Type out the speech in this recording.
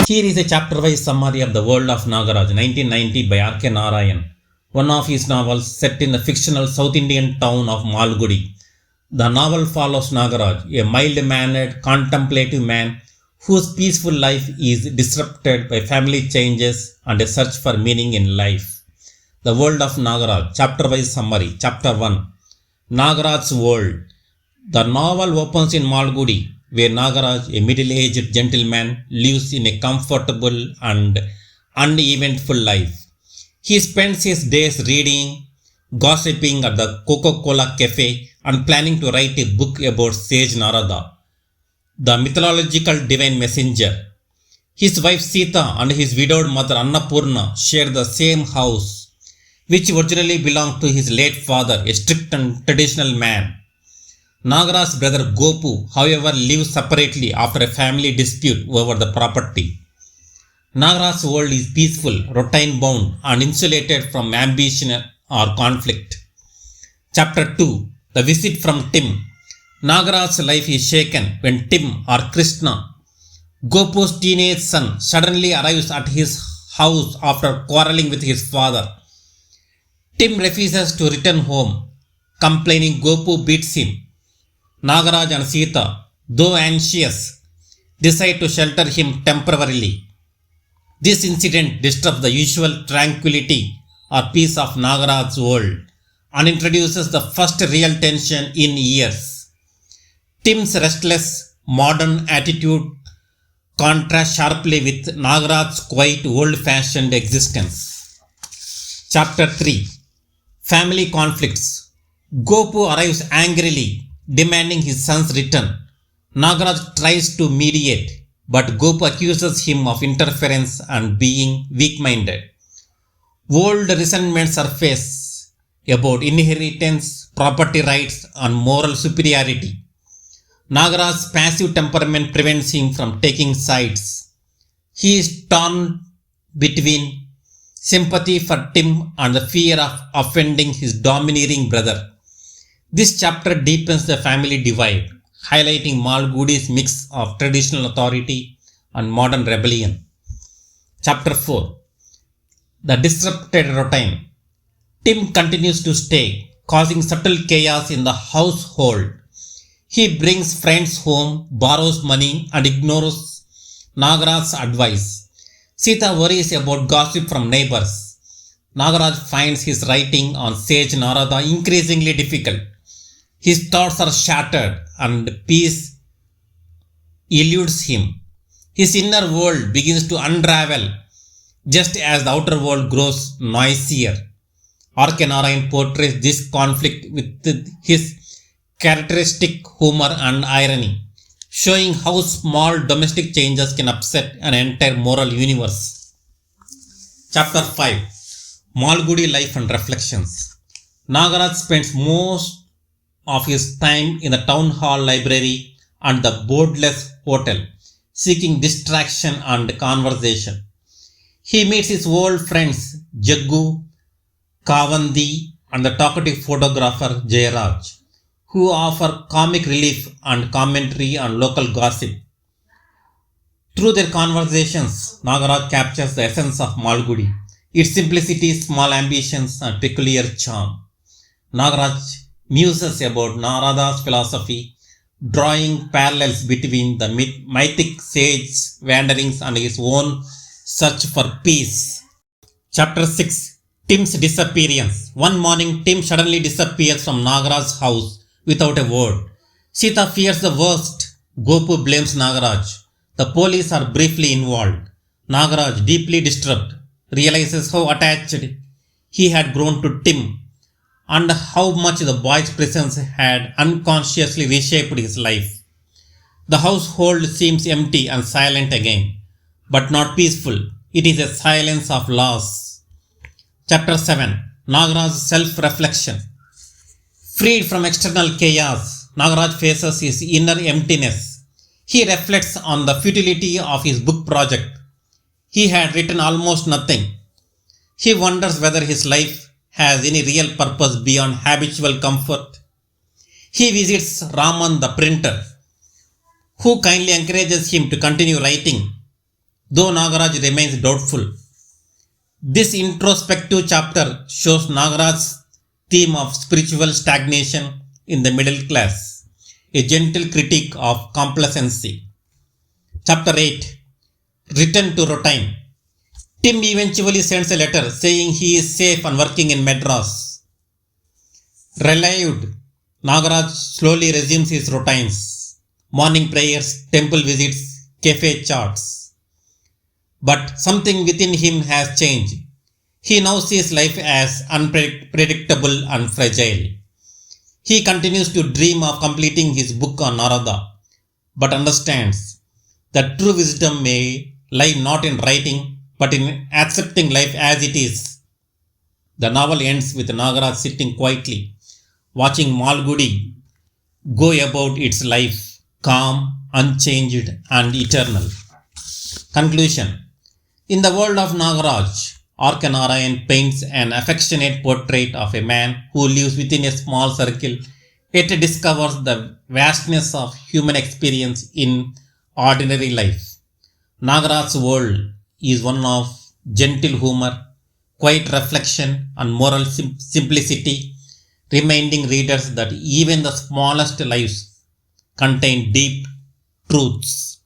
Here is a chapter-wise summary of The World of Nagaraj, 1990 by R.K. Narayan, one of his novels set in the fictional South Indian town of Malgudi. The novel follows Nagaraj, a mild-mannered, contemplative man whose peaceful life is disrupted by family changes and a search for meaning in life. The World of Nagaraj, chapter-wise summary. Chapter 1, Nagaraj's World. The novel opens in Malgudi, where Nagaraj, a middle-aged gentleman, lives in a comfortable and uneventful life. He spends his days reading, gossiping at the Coca-Cola cafe, and planning to write a book about sage Narada, the mythological divine messenger. His wife Sita and his widowed mother Annapurna share the same house, which originally belonged to his late father, a strict and traditional man. Nagaraj's brother Gopu, however, lives separately after a family dispute over the property. Nagaraj's world is peaceful, routine-bound, and insulated from ambition or conflict. Chapter 2, The Visit from Tim. Nagaraj's life is shaken when Tim, or Krishna, Gopu's teenage son, suddenly arrives at his house after quarreling with his father. Tim refuses to return home, complaining Gopu beats him. Nagaraj and Sita, though anxious, decide to shelter him temporarily. This incident disturbs the usual tranquility or peace of Nagaraj's world and introduces the first real tension in years. Tim's restless, modern attitude contrasts sharply with Nagaraj's quiet, old-fashioned existence. Chapter 3, Family Conflicts. Gopu arrives angrily, demanding his son's return. Nagaraj tries to mediate, but Gopu accuses him of interference and being weak-minded. Old resentments surface about inheritance, property rights, and moral superiority. Nagaraj's passive temperament prevents him from taking sides. He is torn between sympathy for Tim and the fear of offending his domineering brother. This chapter deepens the family divide, highlighting Malgudi's mix of traditional authority and modern rebellion. Chapter 4, The Disrupted Routine. Tim continues to stay, causing subtle chaos in the household. He brings friends home, borrows money, and ignores Nagaraj's advice. Sita worries about gossip from neighbors. Nagaraj finds his writing on sage Narada increasingly difficult. His thoughts are shattered and peace eludes him. His inner world begins to unravel just as the outer world grows noisier. R.K. Narayan portrays this conflict with his characteristic humor and irony, showing how small domestic changes can upset an entire moral universe. Chapter 5, Malgudi Life and Reflections. Nagaraj spends most of his time in the town hall library and the boardless hotel, seeking distraction and conversation. He meets his old friends Jaggu, Kavandi, and the talkative photographer Jayaraj, who offer comic relief and commentary on local gossip. Through their conversations, Nagaraj captures the essence of Malgudi, its simplicity, small ambitions, and peculiar charm. Nagaraj muses about Narada's philosophy, drawing parallels between the mythic sage's wanderings and his own search for peace. Chapter 6, Tim's Disappearance. One morning, Tim suddenly disappears from Nagaraj's house without a word. Sita fears the worst. Gopu blames Nagaraj. The police are briefly involved. Nagaraj, deeply disturbed, realizes how attached he had grown to Tim and how much the boy's presence had unconsciously reshaped his life. The household seems empty and silent again, but not peaceful. It is a silence of loss. Chapter 7, Nagaraj's Self-Reflection. Freed from external chaos, Nagaraj faces his inner emptiness. He reflects on the futility of his book project. He had written almost nothing. He wonders whether his life has any real purpose beyond habitual comfort. He visits Raman the printer, who kindly encourages him to continue writing. though Nagaraj remains doubtful. This introspective chapter shows Nagaraj's theme of spiritual stagnation in the middle class, a gentle critique of complacency. Chapter 8, Return to Routine. Tim eventually sends a letter saying he is safe and working in Madras. Relieved, Nagaraj slowly resumes his routines: morning prayers, temple visits, cafe chats. But something within him has changed. He now sees life as unpredictable and fragile. He continues to dream of completing his book on Narada, but understands that true wisdom may lie not in writing, but in accepting life as it is. The novel ends with Nagaraj sitting quietly, watching Malgudi go about its life, calm, unchanged, and eternal. Conclusion. In the world of Nagaraj, Narayan paints an affectionate portrait of a man who lives within a small circle, yet discovers the vastness of human experience in ordinary life. Nagaraj's world is one of gentle humor, quiet reflection, and moral simplicity, reminding readers that even the smallest lives contain deep truths.